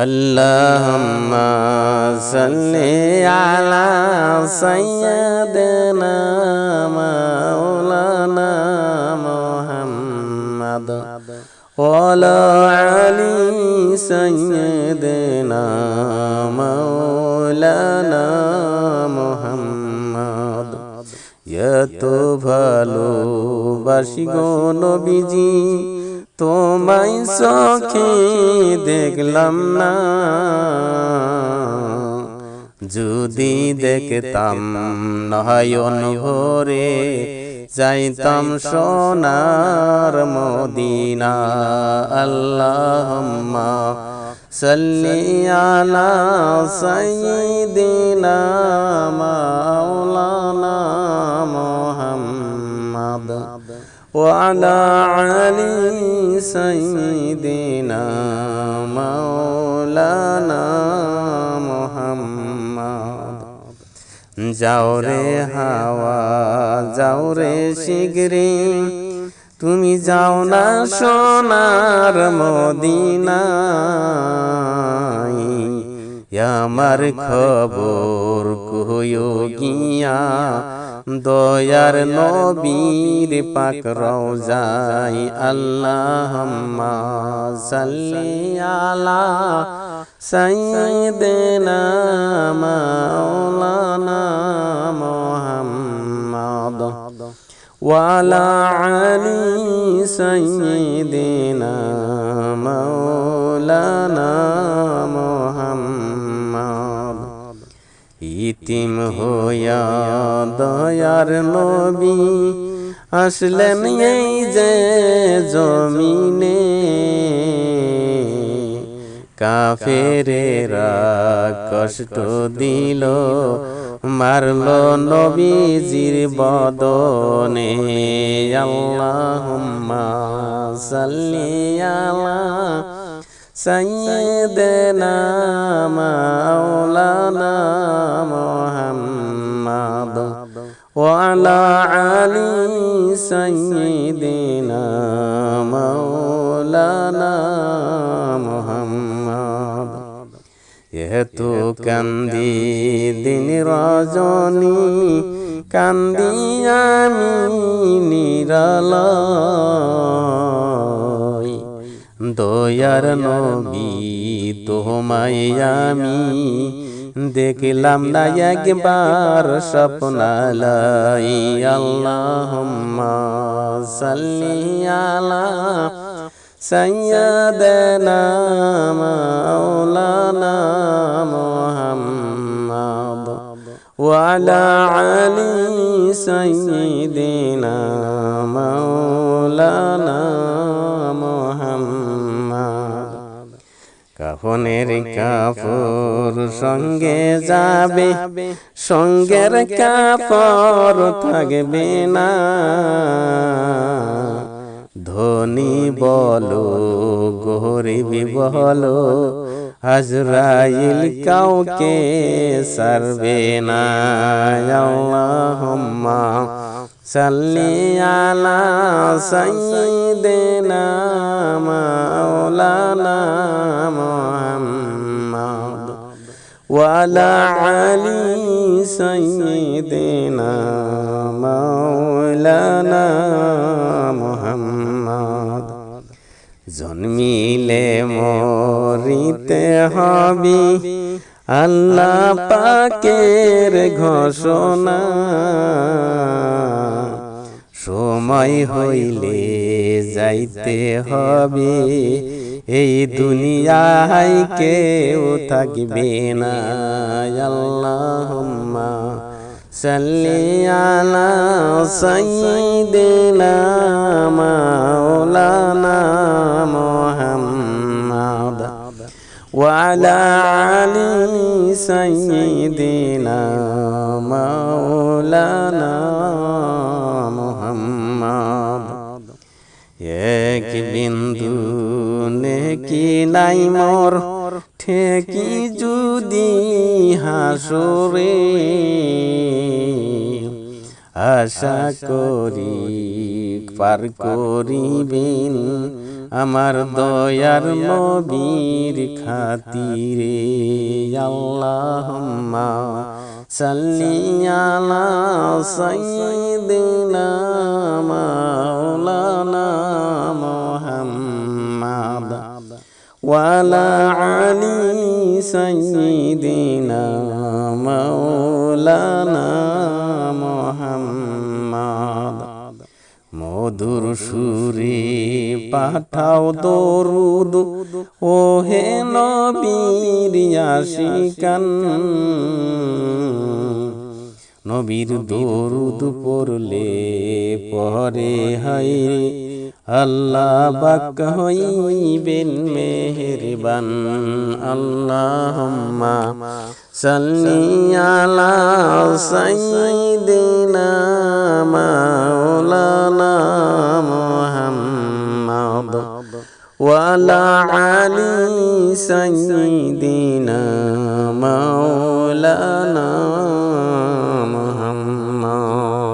আল্লাহুম্মা সাল্লি আলা সাইয়্যিদিনা মাওলানা মুহাম্মাদ ওয়া আলা আলি সাইয়্যিদিনা মাওলানা মুহাম্মাদ। এত ভালোবাসি গো নবীজি, তোমায় চোখে দেখলাম না, যদি দেখতাম নয়ন ভরে যাইতাম সোনার মদিনা। আল্লাহুম্মা সাল্লি আলা সাইয়্যিদিনা মাওলানা মুহাম্মাদ ওয়া আলা আলি সাইয়্যিদিনা মাওলানা মুহাম্মাদ। যাও রে হাওয়া যাও রে শিগগিরি, তুমি যাও না সোনার মদিনায়। আমার খবর কইও গিয়া দয়ার নবীর পাক রওজায়। আল্লাহুম্মা সাল্লি আলা সাইয়্যিদিনা মাওলানা মুহাম্মাদ ওয়া আলা আলি সাইয়্যিদিনা মাওলানা মুহাম্মাদ। ইতিম হইয়া দয়ার নবী আসলেন এই যে জমিনে, কাফেরেরা কষ্ট দিল মারল নবীজির বদনে। আল্লাহুম্মা সাল্লি আলা সাইয়্যিদিনা মাওলানা মুহাম্মাদ ওয়া আলা আলি সাইয়্যিদিনা মাওলানা মুহাম্মাদ। এত কান্দি দিন রজনী, কান্দি আমি নিরালয়, দয়ার নবী তোমায় আমি দেখলাম না একবার স্বপ্নালয়। আল্লাহুম্মা সাল্লি আলা সাইয়্যিদিনা মাওলানা মুহাম্মাদ ওয়া আলা আলি সাইয়্যিদিনা মাওলানা মুহাম্মাদ। কাফনের কাপড় সঙ্গে যাবে, সঙ্গের কাপড় থাকবে না। ধনী বলো গরিব বলো, আজরাইল কাউকে ছাড়বে না। আল্লাহুম্মা সাল্লি আলা সাইয়্যিদিনা মাওলানা মুহাম্মাদ ওয়া আলা আলি সাইয়্যিদিনা মাওলানা মুহাম্মাদ। জন্মিলে মরিতে হবে, আল্লাহ পাকের ঘোষণা। সময় হইলে যাইতে হবে, এই দুনিয়ায় কেউ থাকবে না। আল্লাহুম্মা সাল্লি আলা সাইয়্যিদিনা মাওলানা মুহাম্মাদ ওয়া আলা আলি সাইয়্যিদিনা মাওলানা মুহাম্মাদ। এক বিন্দু নেকি নাই মোর, ঠেকি যদি হাসরে, আশা করি পার করিবেন আমার দয়ার নবীর খাতিরে। আল্লাহুম্মা সাল্লি আলা সাইয়্যিদিনা মাওলানা মুহাম্মাদ ওয়া আলা আলি সাইয়্যিদিনা মাওলানা মুহাম্মাদ। মধুর সুরে পাঠাও দরুদ ও হে নবীর আশিকান, নবীর দরুদ পড়লে পরে হায়রে আল্লাহ পাক হইবেন মেহেরবান। আল্লাহুম্মা সাল্লি আলা সাইয়্যিদিনা মাওলানা মুহাম্মাদ ওয়া আলা আলি সাইয়্যিদিনা মাওলানা মুহাম্মাদ।